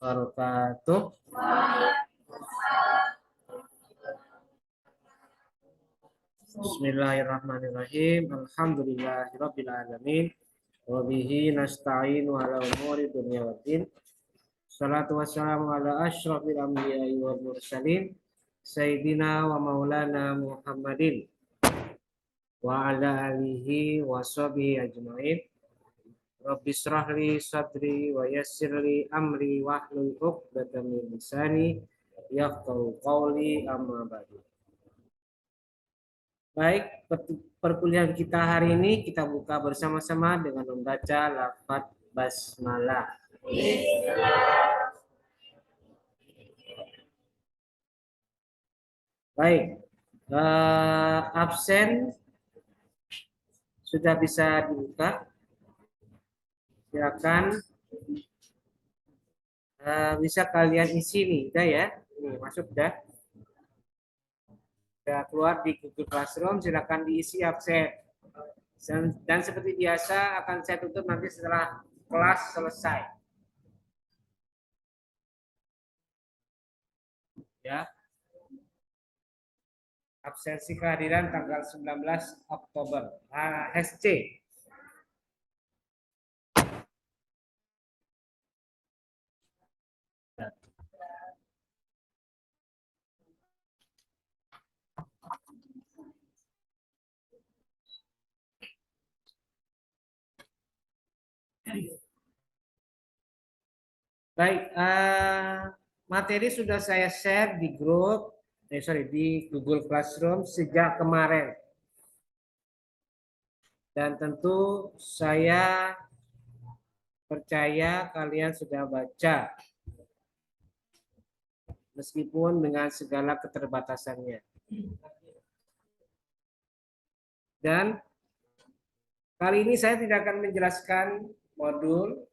wabarakatuh. Bismillahirrahmanirrahim. Alhamdulillahirabbil alamin. Wa bihi nasta'inu ala umuri dunya waddin. Salatu wassalamu ala asyrafil anbiya'i wal mursalin sayyidina wa maulana Muhammadin wa ala alihi wa sahbihi ajmain. Rabbi shrahli sadri wa yassirli amri wahlul 'uqdatam min lisani yafqahu qawli, amma ba'du. Baik, perkuliahan kita hari ini kita buka bersama-sama dengan membaca lafaz basmalah. Baik, absen sudah bisa dibuka. Silakan, bisa kalian isi nih, udah ya. Nih, masuk dah. Sudah keluar di Google Classroom, silakan diisi absen. Dan seperti biasa akan saya tutup nanti setelah kelas selesai. Ya. Absensi kehadiran tanggal 19 Oktober. HSC. Baik, materi sudah saya share di grup, di Google Classroom sejak kemarin. Dan tentu saya percaya kalian sudah baca, meskipun dengan segala keterbatasannya. Dan kali ini saya tidak akan menjelaskan modul.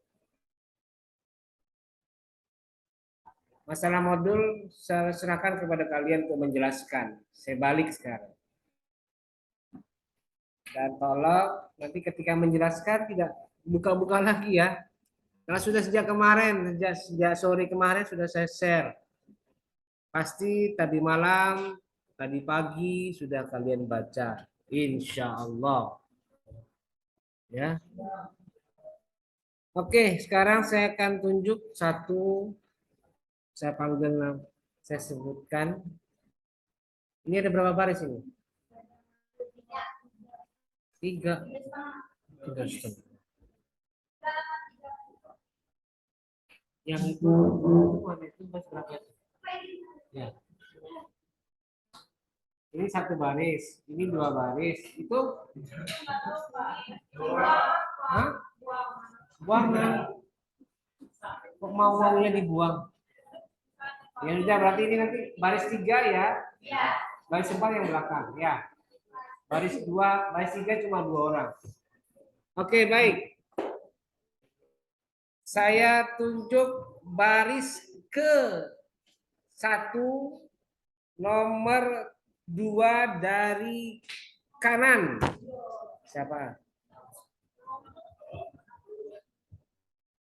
Masalah modul saya serahkan kepada kalian untuk menjelaskan. Saya balik sekarang. Dan tolong nanti ketika menjelaskan tidak buka-buka lagi ya. Karena sudah sejak kemarin, sejak sore kemarin sudah saya share. Pasti tadi malam, tadi pagi sudah kalian baca. Insya Allah. Ya. Oke, sekarang saya akan tunjuk satu. Saya panggil, saya sebutkan. Ini ada berapa baris ini? 3. 3,5. Yang itu berapa? Ya. Ini 1 baris, ini 2 baris. Itu hah? Buang. Kok maunya dibuang? Ya sudah, berarti ini nanti baris 3 ya. Baris 4 yang belakang ya. Baris 2, baris 3 cuma 2 orang. Oke, baik. Saya tunjuk baris ke 1 nomor 2 dari kanan. Siapa?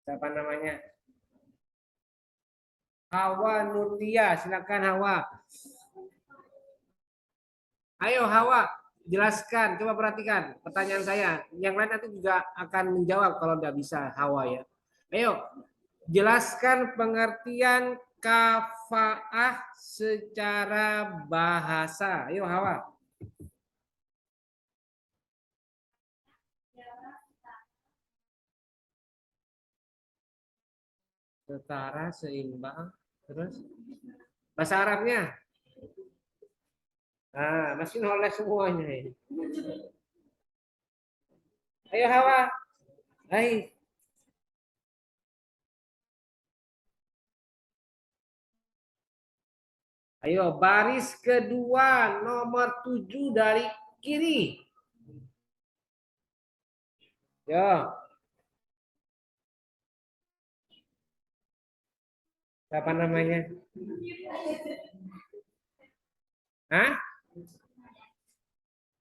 Siapa namanya? Hawa Nurlia, silakan Hawa. Ayo Hawa, jelaskan, coba perhatikan pertanyaan saya. Yang lain nanti juga akan menjawab kalau tidak bisa Hawa ya. Ayo, jelaskan pengertian kafaah secara bahasa. Ayo Hawa. Setara, seimbang, terus bahasa Arabnya. Nah, masih oleh semuanya ini. Ayo Hawa. Hai. Ayo, baris kedua nomor 7 dari kiri. Yo. Siapa namanya? Hah?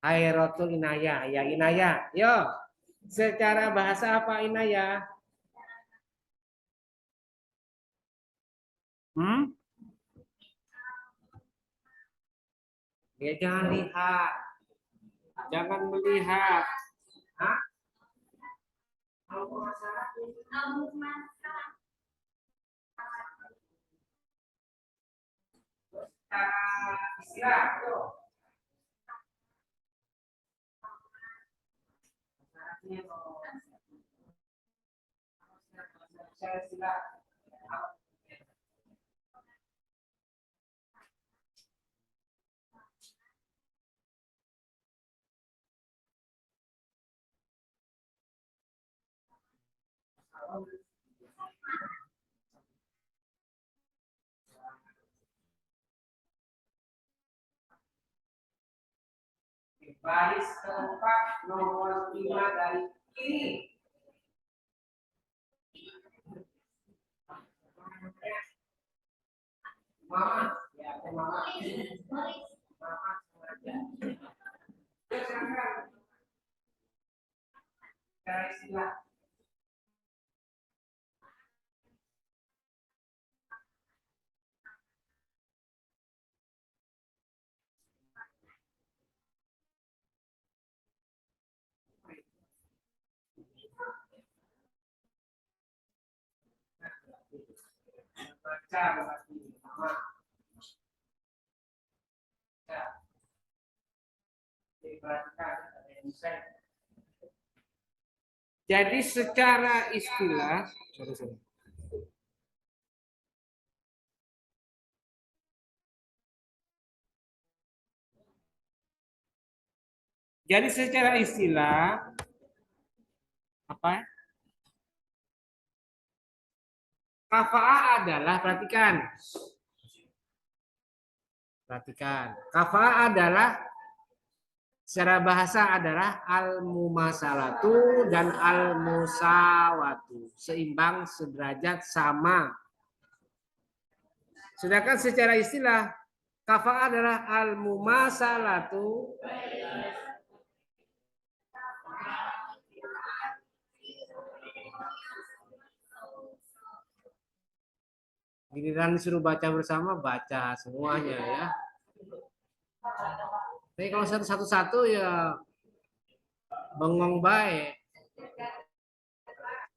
Hairatul Inayah. Ya, Inayah. Yo. Secara bahasa apa Inayah? Hmm? Ya jangan lihat, jangan melihat. Hah? Kalau masalah istilah, tuh. Istilah. Baris keempat nomor 5 dari kiri. Mama, ya mama. Mama sengaja. Silakan. Cari istilah. Baca berarti mama. Baca. Diperhatikan ada yang bisa. Jadi secara istilah, jadi secara istilah apa? Kafa'ah adalah perhatikan. Kafa'ah adalah secara bahasa adalah al-mumasalatu dan al-musawatu. Seimbang, sederajat, sama. Sedangkan secara istilah, kafa'ah adalah al-mumasalatu giliran disuruh baca bersama, baca semuanya ya. Tapi kalau satu-satu ya bengong baik.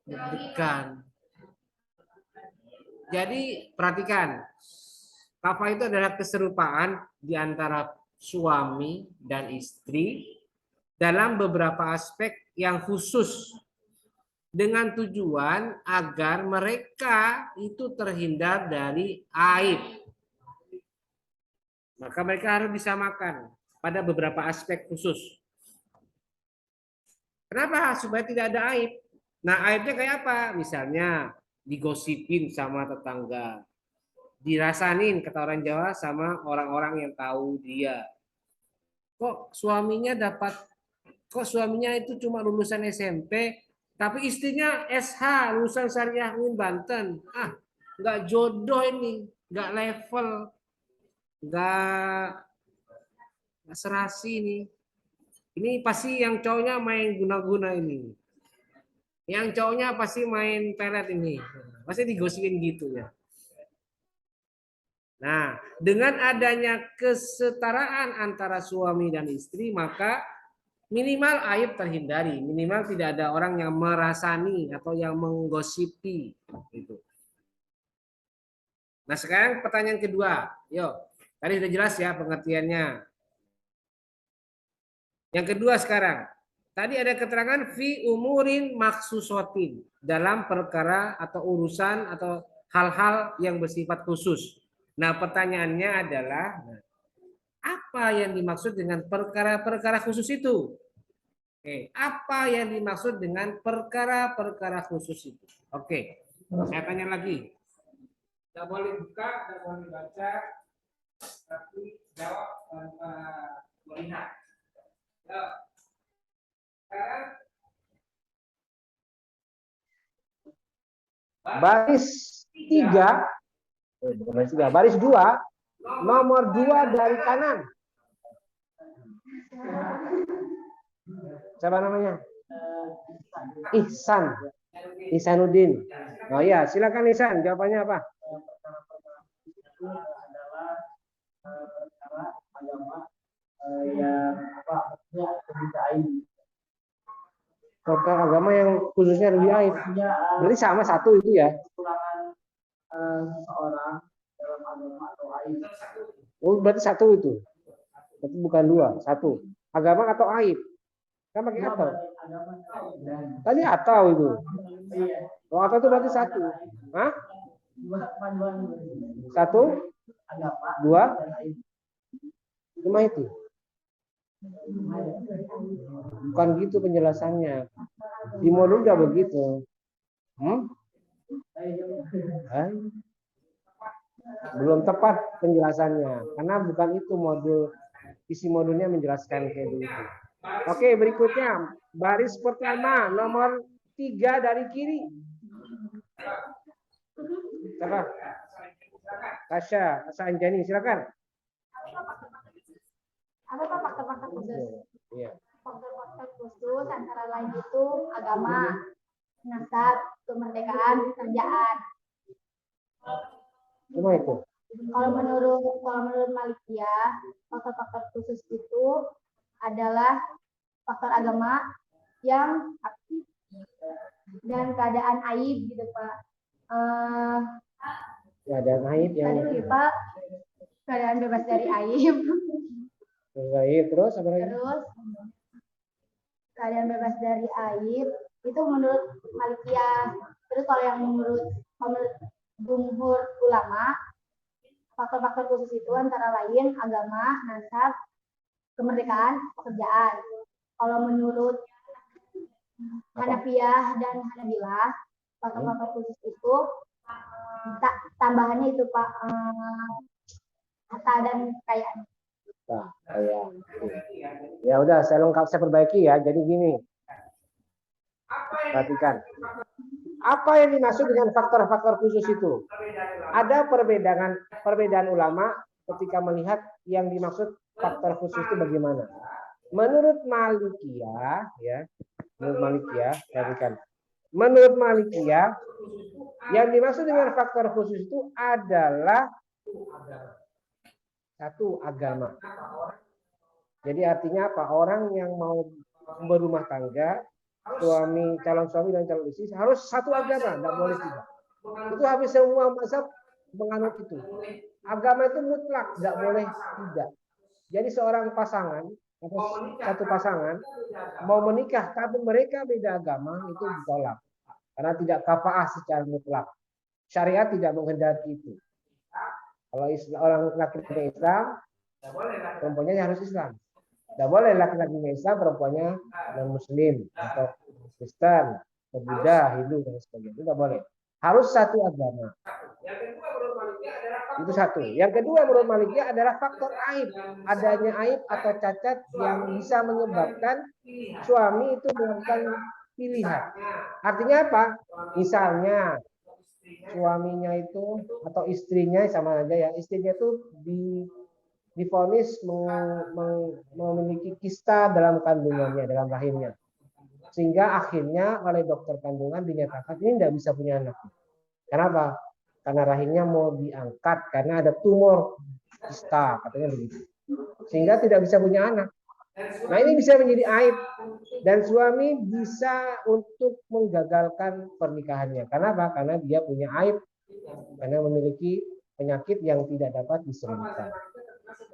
Deg-degan. Jadi perhatikan, kafa itu adalah keserupaan di antara suami dan istri dalam beberapa aspek yang khusus dengan tujuan agar mereka itu terhindar dari aib. Maka mereka harus disamakan pada beberapa aspek khusus. Kenapa? Supaya tidak ada aib. Nah, aibnya kayak apa? Misalnya digosipin sama tetangga, dirasanin kata orang Jawa sama orang-orang yang tahu dia. Kok suaminya itu cuma lulusan SMP, tapi istrinya SH, lulusan Syariah UIN Banten. Nggak jodoh ini, nggak level, nggak serasi ini. Ini pasti yang cowoknya main guna-guna ini. Yang cowoknya pasti main pelet ini. Pasti digosipin gitu ya. Nah, dengan adanya kesetaraan antara suami dan istri, maka minimal aib terhindari, minimal tidak ada orang yang merasani atau yang menggosipi. Gitu. Nah, sekarang pertanyaan kedua. Yuk, tadi sudah jelas ya pengertiannya. Yang kedua sekarang, tadi ada keterangan fi umurin maksusotin dalam perkara atau urusan atau hal-hal yang bersifat khusus. Nah, pertanyaannya adalah apa yang dimaksud dengan perkara-perkara khusus itu? Oke, apa yang dimaksud dengan perkara-perkara khusus itu? Oke, saya tanya lagi. Tidak boleh buka, tidak boleh baca, tapi jawab tanpa melihat. Sekarang baris 3, baris 2, nomor 2 dari kanan. Siapa namanya? Ihsan. Ihsanuddin. Oh iya, silakan Ihsan, jawabannya apa? Faktor agama yang khususnya lebih aib. Berarti sama satu itu ya. Oh, berarti satu itu. Berarti bukan dua, satu. Agama atau aib. Kan pakai atau. Tadi atau itu. Kalau atau itu berarti satu. Hah? Satu, dua, cuma itu. Bukan gitu penjelasannya. Di modul udah begitu. Belum tepat penjelasannya. Karena bukan itu modul. Isi modulnya menjelaskan kayak begitu. Oke, berikutnya. Baris pertama, nomor 3 dari kiri. Siapa? Tasya Anjani, silakan. Apa Pak faktor-faktor khusus? Iya. Faktor-faktor khusus antara lain itu agama, nasab, kemerdekaan, kerjaan. Cuma itu. Kalau menurut Malikiyah, faktor-faktor khusus itu adalah faktor agama yang aktif dan keadaan aib gitu Pak. Keadaan aib yang Tadi lupa keadaan bebas dari aib. aib terus apa lagi? Terus keadaan bebas dari aib itu menurut Malikiyah. Terus kalau yang menurut jumhur ulama, faktor-faktor khusus itu antara lain agama, nasab, kemerdekaan, pekerjaan. Kalau menurut Hanafiyah dan Hanabilah, faktor-faktor khusus itu tambahannya itu Pak, harta dan kekayaan. Nah, ya udah saya perbaiki ya. Jadi gini. Perhatikan. Apa yang dimaksud dengan faktor-faktor khusus itu? Ada perbedaan ulama ketika melihat yang dimaksud faktor khusus itu bagaimana. Menurut Malikiyah, ya, perhatikan. Menurut Malikiyah, yang dimaksud dengan faktor khusus itu adalah satu, agama. Jadi artinya apa? Orang yang mau berumah tangga, calon suami dan calon istri harus satu agama, tidak boleh tidak. Itu habis semua mazhab menganut itu. Agama itu mutlak, tidak boleh tidak. Jadi seorang pasangan atau satu pasangan mau menikah tapi mereka beda agama itu ditolak karena tidak kafaah secara mutlak. Syariat tidak menghendaki itu. Kalau orang laki-laki Islam, perempuannya harus Islam. Tidak boleh laki-laki Islam, perempuannya non-Muslim atau Kristen, atau Buddha, Hindu dan sebagainya. Tidak boleh. Harus satu agama. Itu satu. Yang kedua menurut Malikiyah adalah faktor aib. Adanya aib atau cacat yang bisa menyebabkan suami itu melakukan pilihan. Artinya apa? Misalnya suaminya itu atau istrinya sama aja ya, istrinya itu divonis memiliki kista dalam kandungannya, dalam rahimnya, sehingga akhirnya oleh dokter kandungan dinyatakan ini tidak bisa punya anak. Kenapa? Karena rahimnya mau diangkat karena ada tumor kista, katanya begitu, sehingga tidak bisa punya anak. Nah ini bisa menjadi aib dan suami bisa untuk menggagalkan pernikahannya. Kenapa? Karena dia punya aib, karena memiliki penyakit yang tidak dapat disembuhkan.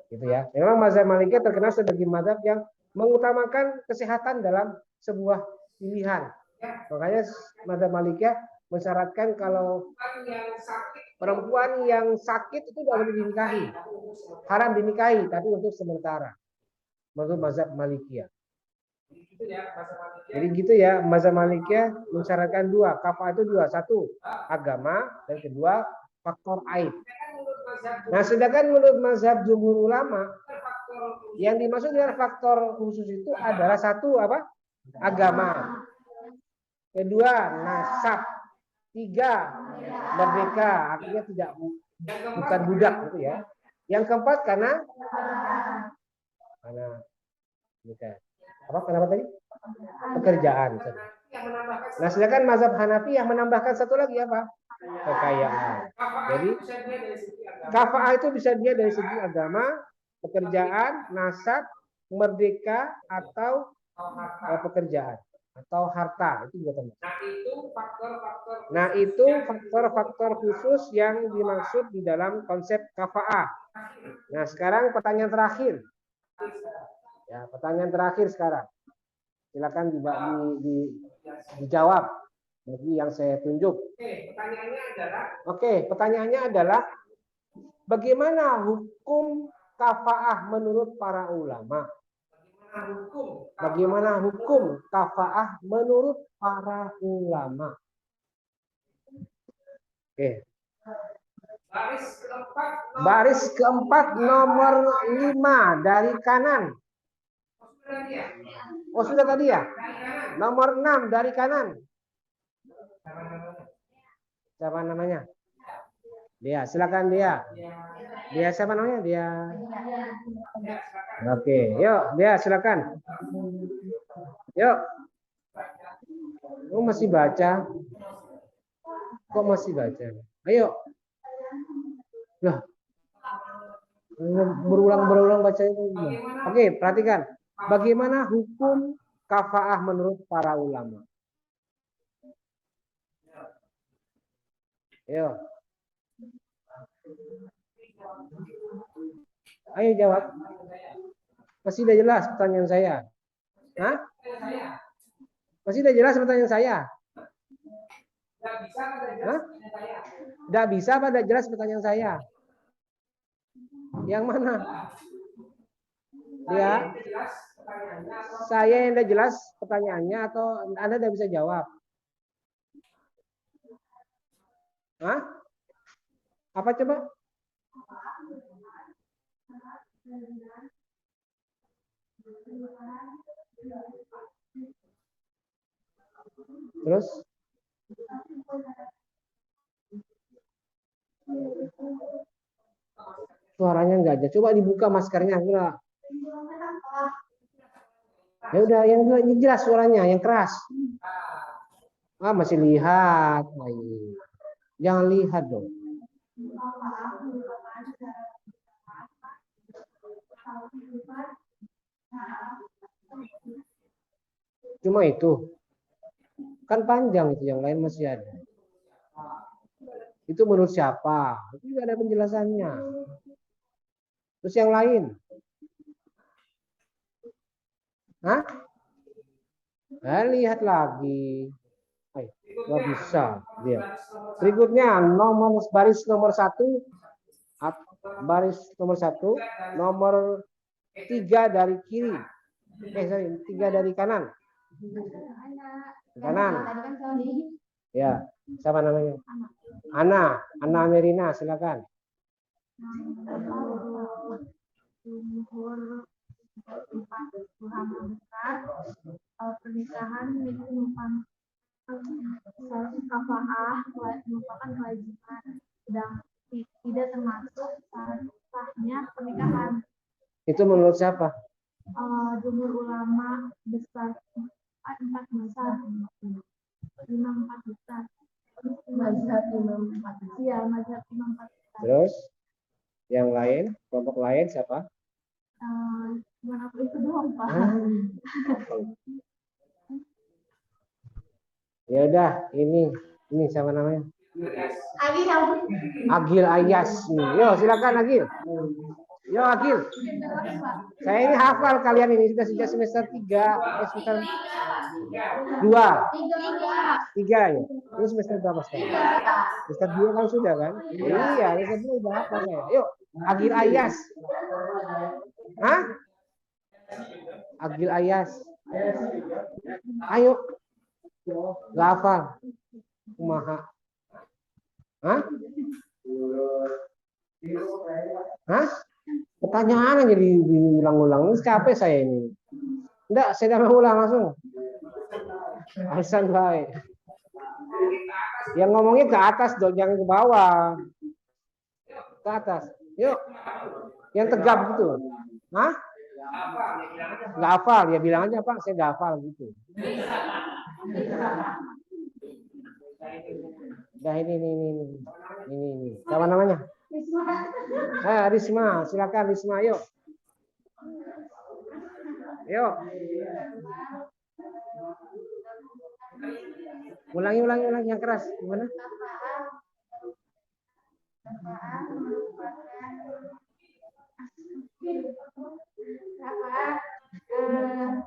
Gitu ya. Memang mazhab Malikiyah terkenal sebagai mazhab yang mengutamakan kesehatan dalam sebuah pilihan. Makanya mazhab Malikiyah mensyaratkan kalau perempuan yang sakit itu tidak boleh dinikahi, haram dinikahi, tapi untuk sementara. Menurut mazhab Malikiyah. Jadi gitu ya, mazhab Malikiyah mensyaratkan dua, kafah itu dua, satu agama dan kedua faktor aib. Nah, sedangkan menurut mazhab jumhur ulama, yang dimaksud dengan faktor khusus itu adalah satu apa? Agama. Kedua, nasab. Tiga, merdeka. Artinya bukan budak gitu ya. Yang keempat karena kenapa tadi? Pekerjaan. Nah, sedangkan mazhab Hanafi yang menambahkan satu lagi apa? Kekayaan. Jadi kafa'ah itu bisa dia dari segi agama, pekerjaan, nasab, merdeka atau pekerjaan atau harta itu juga termasuk. Nah, itu faktor-faktor khusus yang dimaksud di dalam konsep kafaah. Nah, sekarang pertanyaan terakhir. Ya, pertanyaan terakhir sekarang. Silakan dijawab bagi yang saya tunjuk. Oke, pertanyaannya adalah bagaimana hukum kafaah menurut para ulama? Bagaimana hukum kafaah menurut para ulama? Oke. Baris keempat nomor 5 dari kanan. Oh, sudah tadi ya? Nomor 6 dari kanan. Siapa namanya? Dia, silakan dia. Dia siapa namanya? Dia. Oke, yuk, dia silakan. Yuk. Oh, masih baca? Kok masih baca? Ayo. Lah. Berulang baca itu. Oke, perhatikan. Bagaimana hukum kafaah menurut para ulama? Ayo. Ayo jawab. Masih tidak jelas pertanyaan saya? Hah? Masih tidak jelas pertanyaan saya? Hah? Tidak bisa apa tidak jelas pertanyaan saya? Yang mana? Ya. Saya yang tidak jelas pertanyaannya atau Anda tidak bisa jawab? Hah? Apa coba? Terus? Suaranya enggak ada. Coba dibuka maskernya. Ya udah, yang jelas suaranya, yang keras. Ah, masih lihat. Jangan lihat dong. Cuma itu. Kan panjang itu, yang lain masih ada. Itu menurut siapa? Itu juga ada penjelasannya. Terus yang lain? Hah? Nah, lihat lagi. Nggak bisa dia. Berikutnya baris nomor 1, baris nomor 1, nomor 3 dari kiri. 3 dari kanan. Kanan. Ya, siapa namanya? Ana Amerina, silakan. Pernikahan itu kafaah merupakan kewajiban dan tidak termasuk sahnya pernikahan. Itu menurut siapa? Jumhur ulama besar 4 besar, 4 besar. Mazhab imam 4 besar. Iya, mazhab imam 4 besar. Terus yang lain, kelompok lain siapa? Cuma aku itu doang, Pak. Ya udah, ini siapa namanya? Agil Ayas. Yo, silakan Agil. Yo Agil. Saya ini hafal kalian ini sudah sejak semester 3, semester 2. 3 ya. Ini semester berapa sekarang? Semester 2 kan sudah kan? Iya, semester 2 udah hafal saya. Yuk, Agil Ayas. Hah? Agil Ayas. Ayo. Gak hafal. Kumaha. Hah? Hah? Pertanyaan aja diulang-ulang. Ini capek saya ini. Enggak, saya tidak mau ulang langsung. Alasan baik. Yang ngomongnya ke atas dong, jangan ke bawah. Ke atas. Yuk. Yang tegap gitu. Hah? Nggak hafal. Ya bilang aja Pak, saya nggak hafal gitu. Nah ini. Siapa namanya? Risma, silakan Risma, yuk. Yuk, ulangi yang keras. Gimana?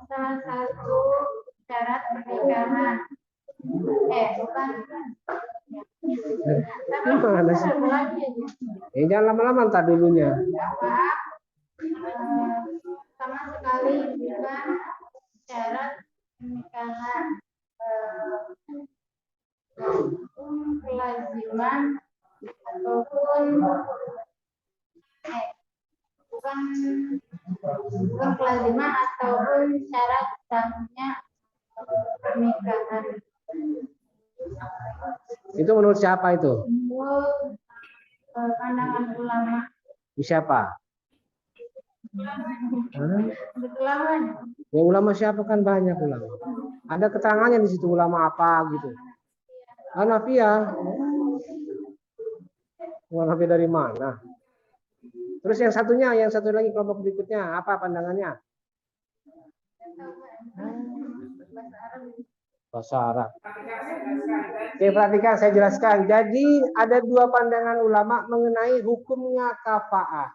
Salah satu syarat pernikahan. Bukan. Gimana sih? Jangan lama-lama ntar dulunya. Sama sekali bukan syarat pernikahan. Kelaziman ataupun bukan kelaziman ataupun syarat sahnya pernikahan. Itu menurut siapa itu? Menurut pandangan ulama. Siapa? Menurut ulama. Ya ulama siapa, kan banyak ulama. Ada keterangannya di situ ulama apa gitu. Hanafiyah. Hanafiyah dari mana? Terus yang satu lagi kelompok berikutnya apa pandangannya? Bahasa Arab. Oke, perhatikan saya jelaskan. Jadi ada dua pandangan ulama mengenai hukumnya kafa'ah.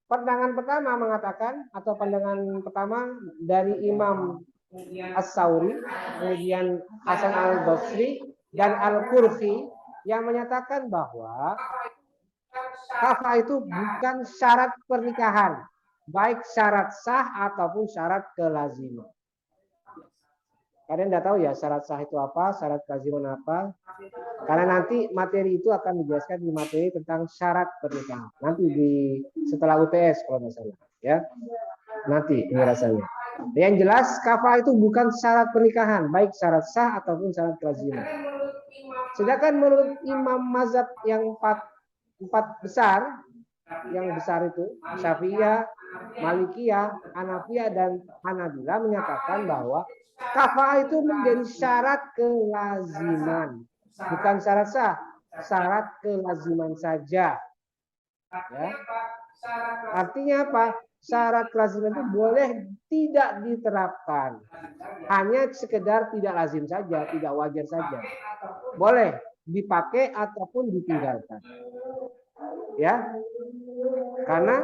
Pandangan pertama mengatakan, atau pandangan pertama dari Imam As-Sauri, kemudian Hasan Al-Basri dan Al-Qurfi yang menyatakan bahwa kafa'ah itu bukan syarat pernikahan, baik syarat sah ataupun syarat kelaziman. Kalian tidak tahu ya syarat sah itu apa, syarat kelaziman apa? Karena nanti materi itu akan dijelaskan di materi tentang syarat pernikahan. Nanti setelah UTS kalau nggak salah, ya. Nanti penjelasannya. Yang jelas kafa'ah itu bukan syarat pernikahan, baik syarat sah ataupun syarat kelaziman. Sedangkan menurut imam mazhab yang empat besar, yang besar itu Syafi'iyah, Malikiyah, Hanafiyah dan Hanabilah menyatakan bahwa kafa'ah itu menjadi syarat kelaziman, bukan syarat sah, syarat kelaziman saja. Ya. Artinya apa? Syarat kelaziman itu boleh tidak diterapkan, hanya sekedar tidak lazim saja, tidak wajar saja. Boleh dipakai ataupun ditinggalkan. Ya, karena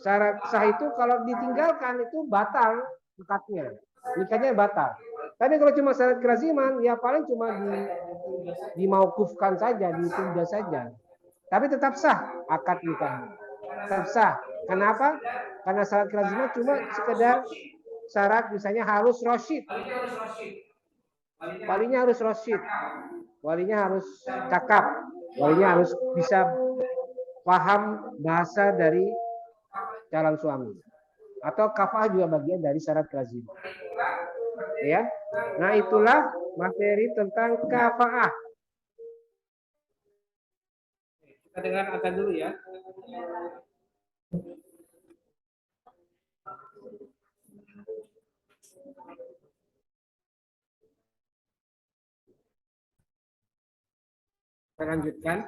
syarat sah itu kalau ditinggalkan itu batal akadnya, nikahnya batal. Tapi kalau cuma syarat kelaziman, ya paling cuma dimaukufkan saja, ditunda saja. Tapi tetap sah akad nikahnya, tetap sah. Kenapa? Karena syarat kelaziman cuma sekedar syarat, misalnya harus rasyid, walinya harus rasyid, walinya harus cakap, walinya harus bisa paham bahasa dari calon suami, atau kafa'ah juga bagian dari syarat kelaziman. Ya, nah itulah materi tentang kafa'ah. Kita dengar akan dulu ya. Kita lanjutkan.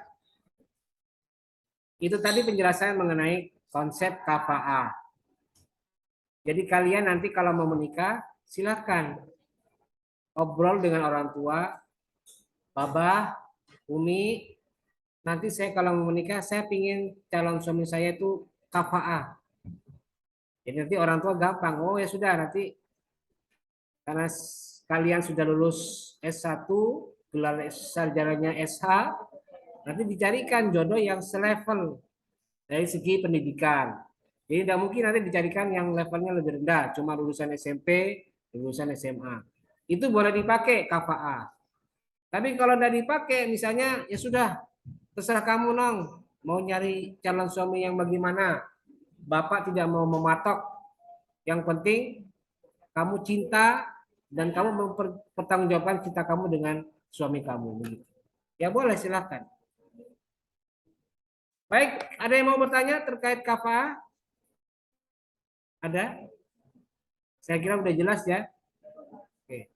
Itu tadi penjelasan mengenai konsep kafa'ah. Jadi kalian nanti kalau mau menikah, silakan obrol dengan orang tua, babah, umi. Nanti saya kalau mau menikah, saya pingin calon suami saya itu kafa'ah. Jadi nanti orang tua gampang. Oh ya sudah, nanti karena kalian sudah lulus S1, gelar sarjananya SH, nanti dicarikan jodoh yang selevel dari segi pendidikan. Jadi tidak mungkin nanti dicarikan yang levelnya lebih rendah, cuma lulusan SMP, lulusan SMA. Itu boleh dipakai kafa'ah. Tapi kalau tidak dipakai, misalnya ya sudah, terserah kamu nong, mau nyari calon suami yang bagaimana. Bapak tidak mau mematok. Yang penting kamu cinta dan kamu mempertanggungjawabkan cinta kamu dengan suami kamu. Begitu. Ya boleh, silakan. Baik, ada yang mau bertanya terkait kafa'ah? Ada? Saya kira udah jelas ya. Oke.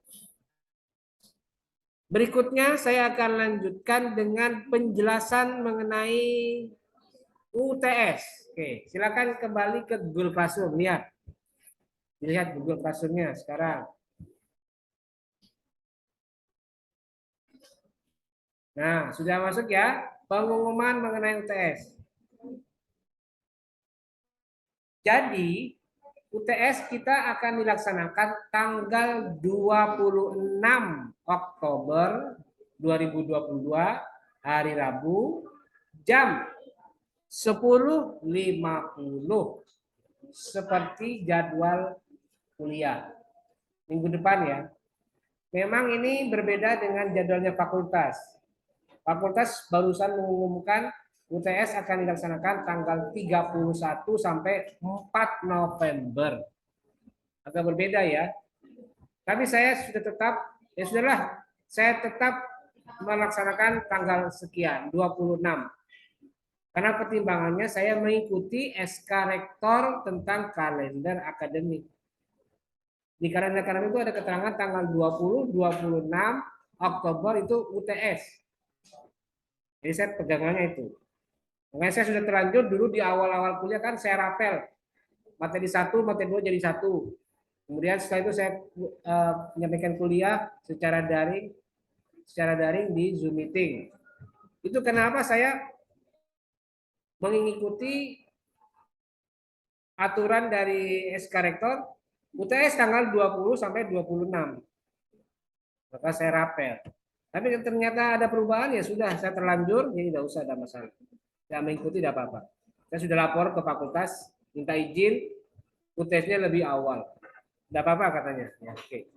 Berikutnya saya akan lanjutkan dengan penjelasan mengenai UTS. Oke, silakan kembali ke Google Classroom, lihat. Dilihat Google Classroom-nya sekarang. Nah, sudah masuk ya pengumuman mengenai UTS. Jadi, UTS kita akan dilaksanakan tanggal 26 Oktober 2022 hari Rabu jam 10.50 seperti jadwal kuliah minggu depan ya. Memang ini berbeda dengan jadwalnya fakultas. Fakultas barusan mengumumkan UTS akan dilaksanakan tanggal 31 sampai 4 November. Agak berbeda ya. Tapi saya sudah tetap, ya sudahlah, saya tetap melaksanakan tanggal sekian, 26. Karena pertimbangannya saya mengikuti SK Rektor tentang kalender akademik. Di kalender akademik itu ada keterangan tanggal 20, 26 Oktober itu UTS. Jadi saya pegangannya itu. Makanya saya sudah terlanjur dulu di awal-awal kuliah kan saya rapel. Materi 1, materi 2 jadi 1. Kemudian setelah itu saya menyampaikan kuliah secara daring di Zoom meeting. Itu kenapa saya mengikuti aturan dari SK Rektor UTS tanggal 20 sampai 26. Maka saya rapel. Tapi ternyata ada perubahan ya sudah saya terlanjur jadi tidak usah ada masalah. Tidak mengikuti tidak apa-apa. Saya sudah lapor ke fakultas minta izin UTS-nya lebih awal. Tidak apa-apa katanya. Ya, oke.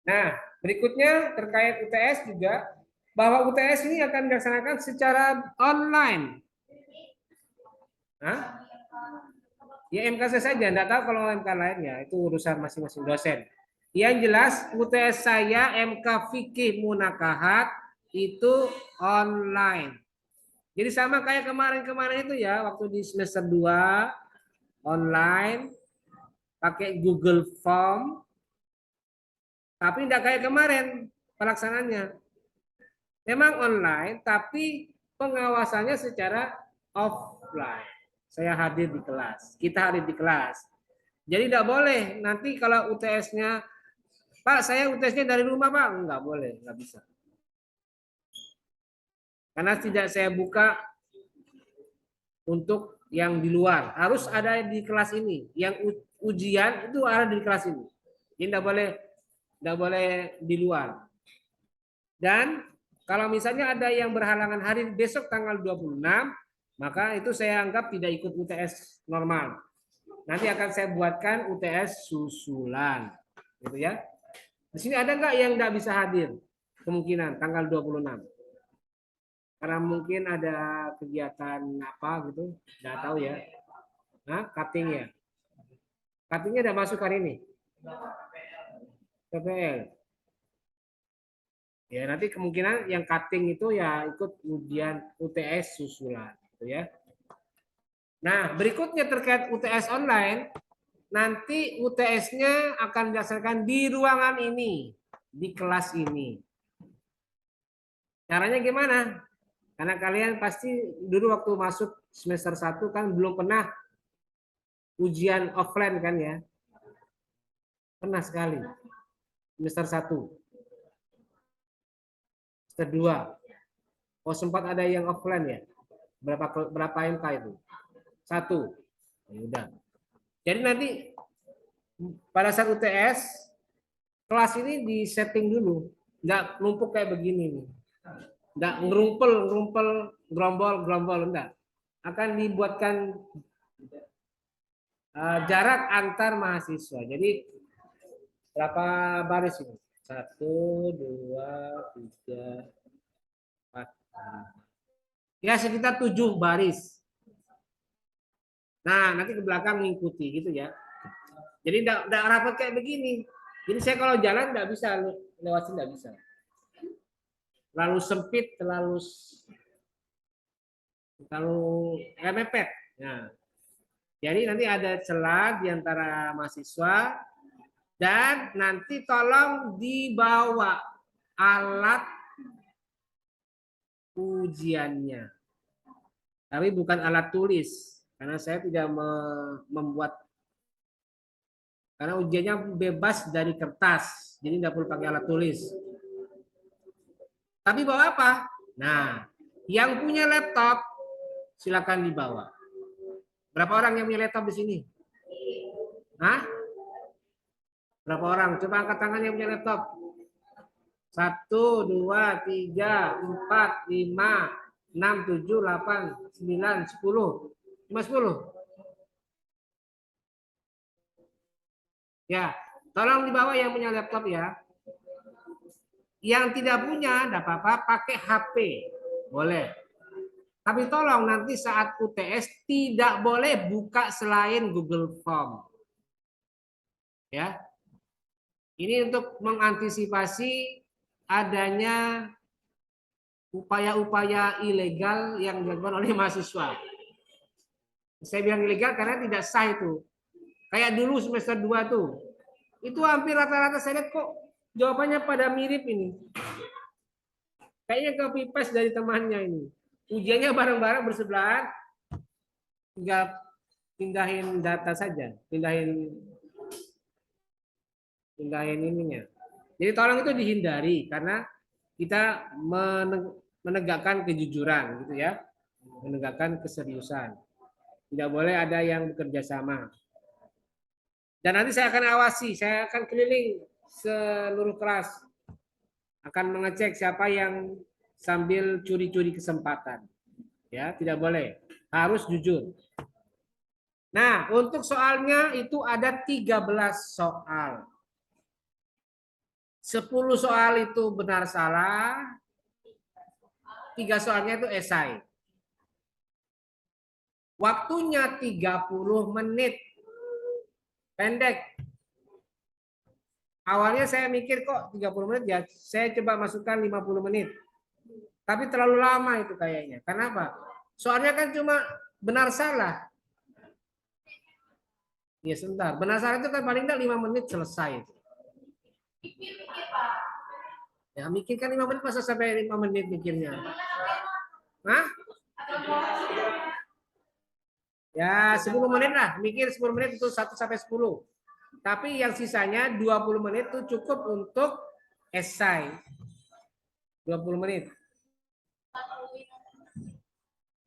Nah, berikutnya terkait UTS juga bahwa UTS ini akan dilaksanakan secara online. Hah? Ya MKS saja, tidak tahu kalau MK lain ya itu urusan masing-masing dosen. Yang jelas UTS saya MK Fikih Munakahat itu online. Jadi sama kayak kemarin-kemarin itu ya waktu di semester 2 online pakai Google Form. Tapi tidak kayak kemarin pelaksanaannya. Memang online tapi pengawasannya secara offline. Saya hadir di kelas, kita hadir di kelas. Jadi tidak boleh nanti kalau UTS-nya, Pak saya UTS-nya dari rumah Pak, nggak boleh, nggak bisa. Karena tidak saya buka untuk yang di luar, harus ada di kelas ini. Yang ujian itu ada di kelas ini. Jadi tidak boleh di luar. Dan kalau misalnya ada yang berhalangan hari besok tanggal 26, maka itu saya anggap tidak ikut UTS normal. Nanti akan saya buatkan UTS susulan. Gitu ya. Di sini ada nggak yang nggak bisa hadir? Kemungkinan tanggal 26. Karena mungkin ada kegiatan apa gitu, nggak tahu ya. Nah, cutting ya. Cuttingnya udah masuk hari ini. PPL. Ya nanti kemungkinan yang cutting itu ya ikut ujian UTS susulan, gitu ya. Nah berikutnya terkait UTS online, nanti UTS-nya akan dilaksanakan di ruangan ini, di kelas ini. Caranya gimana? Karena kalian pasti dulu waktu masuk semester 1 kan belum pernah ujian offline kan ya? Pernah sekali. Semester 1. Semester 2. Oh sempat ada yang offline ya? Berapa MK itu? 1. Ya udah. Jadi nanti pada saat UTS kelas ini di setting dulu, nggak numpuk kayak begini nih, nggak ngerumpel, gerombol, enggak. Akan dibuatkan jarak antar mahasiswa. Jadi berapa baris ini? 1, 2, 3, 4. Ya sekitar 7 baris. Nah nanti ke belakang mengikuti gitu ya. Jadi enggak rapat kayak begini. Jadi saya kalau jalan enggak bisa lewat sini, enggak bisa. Terlalu sempit, terlalu mepet. Nah, jadi nanti ada celah di antara mahasiswa dan nanti tolong dibawa alat ujiannya. Tapi bukan alat tulis karena saya tidak membuat Karena ujiannya bebas dari kertas, jadi nggak perlu pakai alat tulis. Tapi bawa apa? Nah, yang punya laptop silakan dibawa. Berapa orang yang punya laptop di sini? Hah? Berapa orang? Coba angkat tangan yang punya laptop. 1, 2, 3, 4, 5, 6, 7, 8, 9, 10. Cuma 10. Ya, tolong dibawa yang punya laptop ya. Yang tidak punya, tidak apa-apa, pakai HP. Boleh. Tapi tolong nanti saat UTS tidak boleh buka selain Google Form. Ya. Ini untuk mengantisipasi adanya upaya-upaya ilegal yang dilakukan oleh mahasiswa. Saya bilang ilegal karena tidak sah itu. Kayak dulu semester 2 tuh. Itu hampir rata-rata saya lihat kok jawabannya pada mirip ini. Kayaknya copy paste dari temannya ini. Ujiannya bareng-bareng bersebelahan. Tinggal pindahin data saja, pindahin ininya. Jadi tolong itu dihindari karena kita menegakkan kejujuran gitu ya. Menegakkan keseriusan. Tidak boleh ada yang bekerja sama. Dan nanti saya akan awasi, saya akan keliling seluruh kelas. Akan mengecek siapa yang sambil curi-curi kesempatan. Ya, tidak boleh. Harus jujur. Nah, untuk soalnya itu ada 13 soal. 10 soal itu benar salah. 3 soalnya itu esai. Waktunya 30 menit. Pendek. Awalnya saya mikir kok 30 menit ya, saya coba masukkan 50 menit. Tapi terlalu lama itu kayaknya. Kenapa? Soalnya kan cuma benar salah. Ya sebentar. Benar salah itu kan paling tidak 5 menit selesai. Ya mikir kan 5 menit masa sampai 5 menit mikirnya. Hah? Ya 10 menit lah. Mikir 10 menit itu 1 sampai 10. Tapi yang sisanya 20 menit itu cukup untuk esai. 20 menit.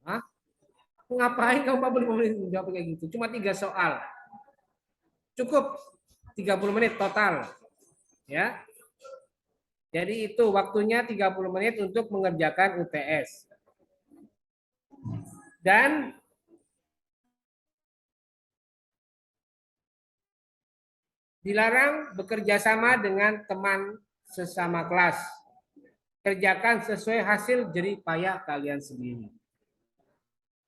Hah? Ngapain kamu 40 menit jawab kayak gitu? Cuma 3 soal. Cukup 30 menit total. Ya. Jadi itu waktunya 30 menit untuk mengerjakan UTS. Dan dilarang bekerja sama dengan teman sesama kelas. Kerjakan sesuai hasil jerih payah kalian sendiri.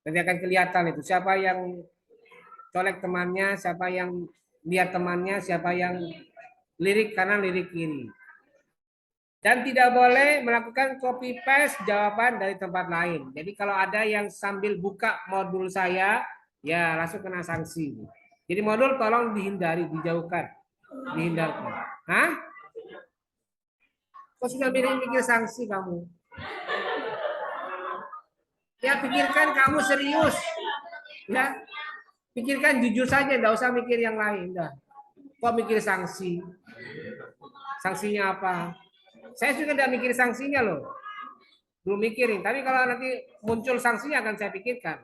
Nanti akan kelihatan itu siapa yang colek temannya, siapa yang lihat temannya, siapa yang lirik kanan, lirik kiri. Dan tidak boleh melakukan copy paste jawaban dari tempat lain. Jadi kalau ada yang sambil buka modul saya, ya langsung kena sanksi. Jadi modul tolong dihindari, dijauhkan, dihindarkan. Hah? Kok sudah mikir sanksi kamu? Ya pikirkan kamu serius. Ya, pikirkan jujur saja, enggak usah mikir yang lain. Dah. Kok mikir sanksi? Sanksinya apa? Saya juga enggak mikir sanksinya loh. Belum mikirin. Tapi kalau nanti muncul sanksinya akan saya pikirkan.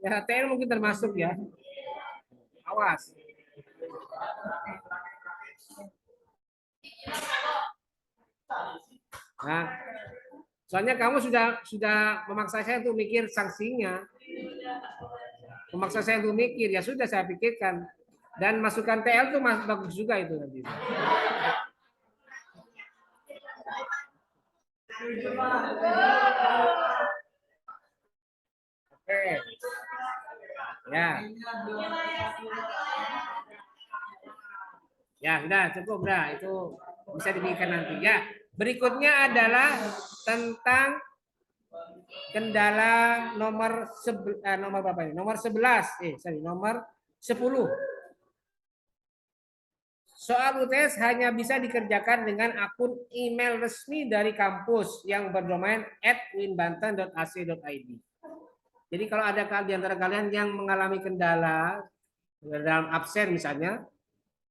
Ya, TN mungkin termasuk ya. Awas. Nah, soalnya kamu sudah memaksa saya untuk mikir sanksinya. Memaksa saya untuk mikir, ya sudah saya pikirkan. Dan masukan TL itu bagus juga itu nanti. Oke. Ya. Ya, sudah cukup dah. Itu bisa dipikirkan nanti. Ya. Berikutnya adalah tentang kendala nomor berapa ini? Nomor 11. Nomor 10. Soal UTS hanya bisa dikerjakan dengan akun email resmi dari kampus yang berdomain @winbanten.ac.id. Jadi kalau ada di antara kalian yang mengalami kendala dalam absen misalnya,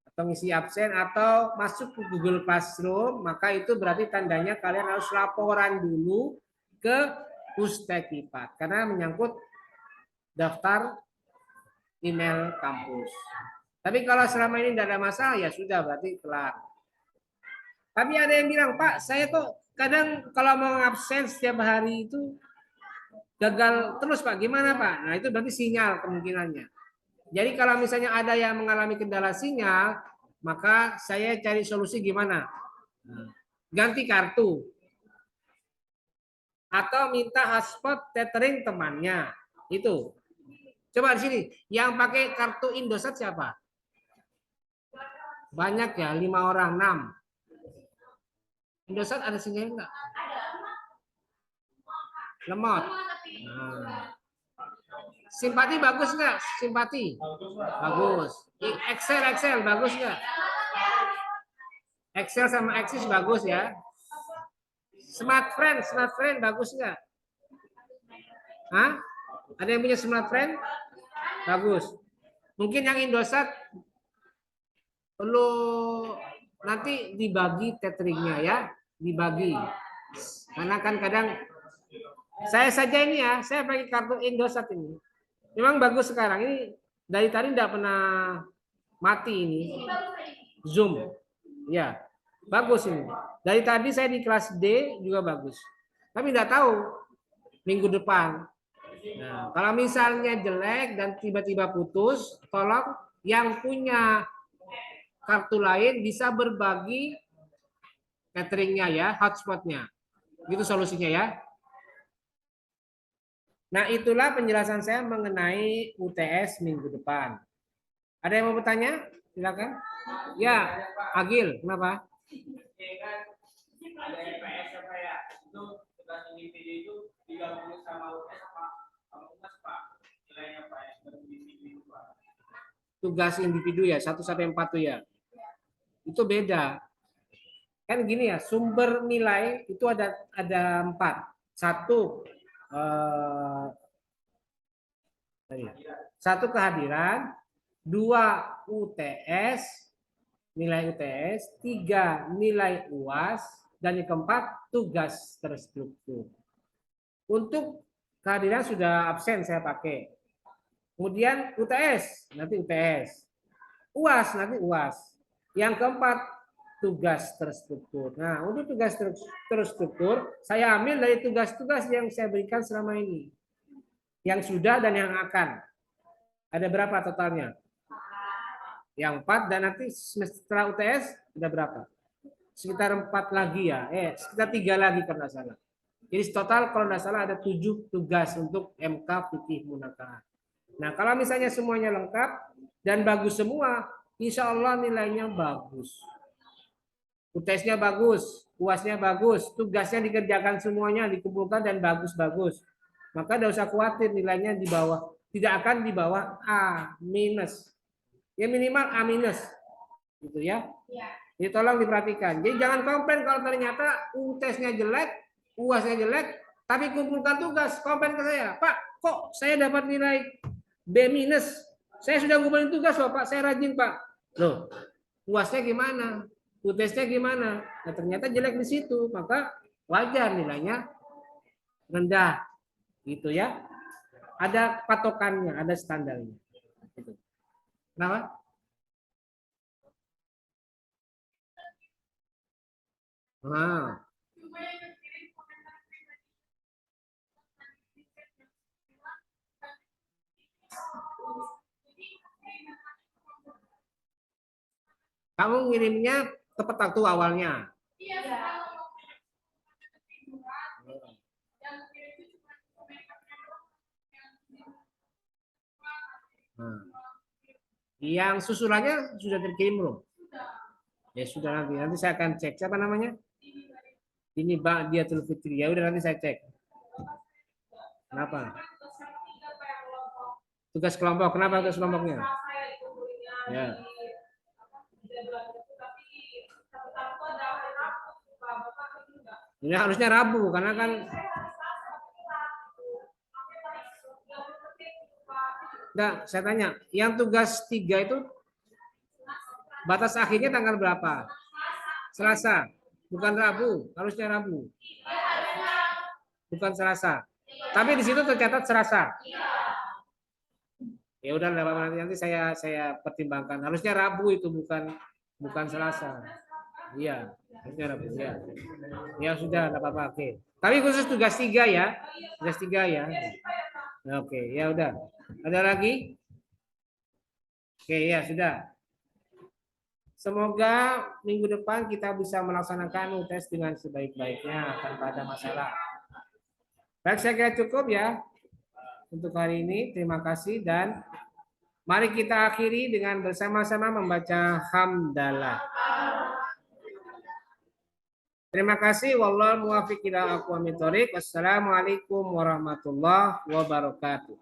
atau ngisi absen atau masuk ke Google Classroom, maka itu berarti tandanya kalian harus laporan dulu ke Pustekipad karena menyangkut daftar email kampus. Tapi kalau selama ini tidak ada masalah ya sudah berarti kelar. Tapi ada yang bilang, Pak, saya kok kadang kalau mau absen setiap hari itu gagal terus, Pak. Gimana, Pak? Nah, itu berarti sinyal kemungkinannya. Jadi kalau misalnya ada yang mengalami kendala sinyal, maka saya cari solusi gimana? Ganti kartu. Atau minta hotspot tethering temannya. Itu. Coba di sini, yang pakai kartu Indosat siapa? Banyak ya, 5 orang, 6. Indosat ada sinyal enggak? Lemot. Nah. Simpati bagus nggak? Simpati? Bagus. Excel bagus nggak? Excel sama Axis bagus ya. Smart Friend bagus nggak? Hah? Ada yang punya Smart Friend? Bagus. Mungkin yang Indosat perlu nanti dibagi tetheringnya ya, dibagi. Karena kan kadang saya saja ini ya, saya pakai kartu Indosat ini. Memang bagus sekarang ini dari tadi tidak pernah mati ini. Zoom. Ya, bagus ini. Dari tadi saya di kelas D juga bagus. Tapi tidak tahu minggu depan. Nah, kalau misalnya jelek dan tiba-tiba putus, tolong yang punya kartu lain bisa berbagi cateringnya ya, hotspotnya. Gitu solusinya ya. Nah, itulah penjelasan saya mengenai UTS minggu depan. Ada yang mau bertanya? Silakan. Ya, Agil, kenapa? Ada IPS apa ya? Itu tugas individu itu digabung sama UTS apa UTS, Pak? Nilainya Pak ya, individu Pak. Tugas individu ya, 1 sampai 4 tuh ya. Itu beda. Kan gini ya, sumber nilai itu ada 4. Satu satu kehadiran, 2 UTS, nilai UTS, 3 nilai UAS, dan yang keempat tugas terstruktur. Untuk kehadiran sudah absen saya pakai. Kemudian UTS, nanti UTS. UAS, nanti UAS. Yang keempat tugas terstruktur. Nah, untuk tugas terstruktur, saya ambil dari tugas-tugas yang saya berikan selama ini. Yang sudah dan yang akan. Ada berapa totalnya? Yang 4 dan nanti setelah UTS ada berapa? Sekitar 4 lagi ya. Sekitar 3 lagi kalau tidak salah. Jadi total kalau tidak salah ada 7 tugas untuk MK Fikih Munakaah. Nah, kalau misalnya semuanya lengkap dan bagus semua, insya Allah nilainya bagus. UTS-nya bagus, UAS-nya bagus, tugasnya dikerjakan semuanya, dikumpulkan dan bagus-bagus. Maka tidak usah khawatir nilainya di bawah, tidak akan di bawah A minus. Ya minimal A minus. Gitu ya. Jadi tolong diperhatikan. Jadi jangan komplain kalau ternyata UTS-nya jelek, UAS-nya jelek, tapi kumpulkan tugas, komplain ke saya. Pak, kok saya dapat nilai B minus? Saya sudah ngumpulin tugas loh, Pak. Saya rajin, Pak. Loh, UAS-nya gimana? UTS-nya gimana? Nah, ternyata jelek di situ, maka wajar nilainya rendah. Gitu ya. Ada patokannya, ada standarnya. Gitu. Kenapa? Nah. Kamu ngirimnya tepat waktu awalnya. Nah. Yang susulannya sudah terkirim belum? Ya sudah nanti saya akan cek. Siapa namanya? Ini Bang Diatul Fitri. Ya udah nanti saya cek. Kenapa? Tugas kelompok. Kenapa tugas kelompoknya? Ya. Ini harusnya Rabu karena kan Enggak, saya tanya, yang tugas 3 itu batas akhirnya tanggal berapa? Selasa, bukan Rabu, harusnya Rabu. Bukan Selasa. Tapi di situ tercatat Selasa. Ya udah nanti saya pertimbangkan. Harusnya Rabu itu bukan Selasa. Iya, harusnya Rabu ya. Ya sudah, enggak apa-apa. Oke. Tapi khusus tugas 3 ya. Tugas 3 ya. Oke, ya udah. Ada lagi? Oke, ya sudah. Semoga minggu depan kita bisa melaksanakan UTS dengan sebaik-baiknya tanpa ada masalah. Baik, saya kira cukup ya untuk hari ini. Terima kasih dan mari kita akhiri dengan bersama-sama membaca hamdalah. Terima kasih. Wallahu muwaffiq ila aqwamit thoriq. Wassalamualaikum warahmatullahi wabarakatuh.